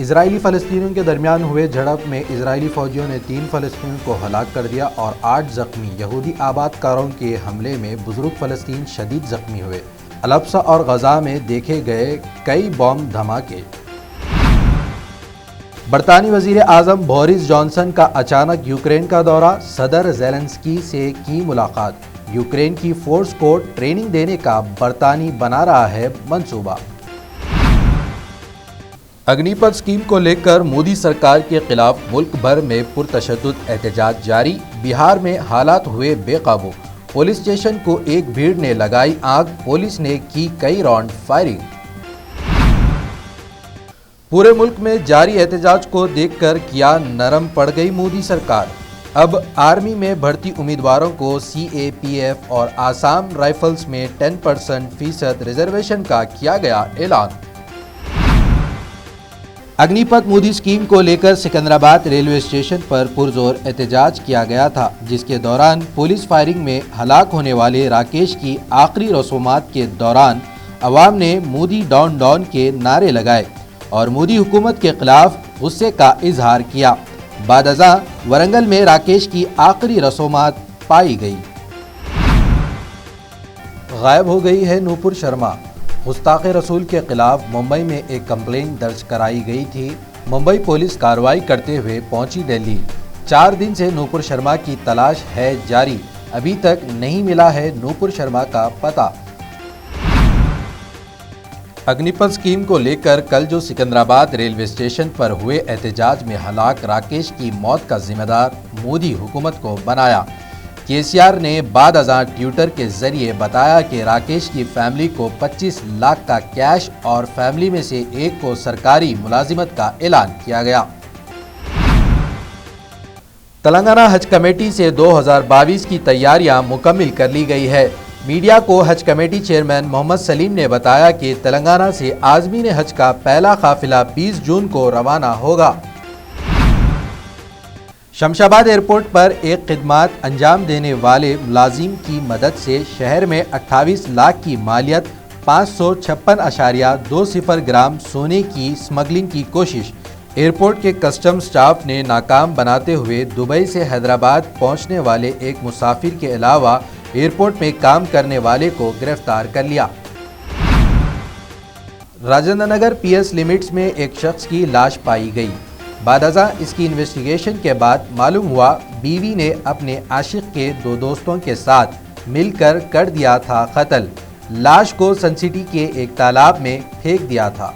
اسرائیلی فلسطینیوں کے درمیان ہوئے جھڑپ میں اسرائیلی فوجیوں نے 3 فلسطینیوں کو ہلاک کر دیا اور 8 زخمی۔ یہودی آباد کاروں کے حملے میں بزرگ فلسطین شدید زخمی ہوئے۔ الاقصی اور غزہ میں دیکھے گئے کئی بم دھماکے۔ برطانوی وزیر اعظم بورس جانسن کا اچانک یوکرین کا دورہ، صدر زیلنسکی سے کی ملاقات۔ یوکرین کی فورس کو ٹریننگ دینے کا برطانیہ بنا رہا ہے منصوبہ۔ اگنی پتھ اسکیم کو لے کر مودی سرکار کے خلاف ملک بھر میں پرتشدد احتجاج جاری۔ بہار میں حالات ہوئے بے قابو، پولیس اسٹیشن کو ایک بھیڑ نے لگائی آگ، پولیس نے کی کئی راؤنڈ فائرنگ۔ پورے ملک میں جاری احتجاج کو دیکھ کر کیا نرم پڑ گئی مودی سرکار۔ اب آرمی میں بھرتی امیدواروں کو سی اے پی ایف اور آسام رائفلز میں 10% ریزرویشن کا کیا گیا اعلان۔ اگنی پتھ مودی اسکیم کو لے کر سکندرآباد ریلوے اسٹیشن پر پرزور احتجاج کیا گیا تھا، جس کے دوران پولیس فائرنگ میں ہلاک ہونے والے راکیش کی آخری رسومات کے دوران عوام نے مودی ڈاؤن ڈاؤن کے نعرے لگائے اور مودی حکومت کے خلاف غصے کا اظہار کیا۔ بعد ازاں ورنگل میں راکیش کی آخری رسومات پائی گئی۔ غائب ہو گئی ہے نوپر شرما۔ گستاخ رسول کے خلاف ممبئی میں ایک کمپلین درج کرائی گئی تھی۔ ممبئی پولیس کارروائی کرتے ہوئے پہنچی دہلی۔ 4 دن سے نوپر شرما کی تلاش ہے جاری، ابھی تک نہیں ملا ہے نوپر شرما کا پتہ۔ اگنی پتھ اسکیم کو لے کر کل جو سکندرآباد ریلوے اسٹیشن پر ہوئے احتجاج میں ہلاک راکیش کی موت کا ذمہ دار مودی حکومت کو بنایا۔ کے سی آر نے بعد ازاں ٹویٹر کے ذریعے بتایا کہ راکیش کی فیملی کو 25 لاکھ کا کیش اور فیملی میں سے ایک کو سرکاری ملازمت کا اعلان کیا گیا۔ تلنگانہ حج کمیٹی سے 2022 کی تیاریاں مکمل کر لی گئی ہے۔ میڈیا کو حج کمیٹی چیئرمین محمد سلیم نے بتایا کہ تلنگانہ سے عازمین حج کا پہلا قافلہ 20 جون کو روانہ ہوگا۔ شمشاباد ایئرپورٹ پر ایک خدمات انجام دینے والے ملازم کی مدد سے شہر میں 28 لاکھ کی مالیت 556.20 گرام سونے کی سمگلنگ کی کوشش۔ ایئرپورٹ کے کسٹم سٹاف نے ناکام بناتے ہوئے دبئی سے حیدرآباد پہنچنے والے ایک مسافر کے علاوہ ایئرپورٹ میں کام کرنے والے کو گرفتار کر لیا۔ Rajendra Nagar P S limits میں ایک شخص کی لاش پائی گئی۔ بعد ازاں اس کی انویسٹیگیشن کے بعد معلوم ہوا بیوی نے اپنے عاشق کے 2 دوستوں کے ساتھ مل کر دیا تھا قتل۔ لاش کو سن سٹی کے ایک تالاب میں پھینک دیا تھا۔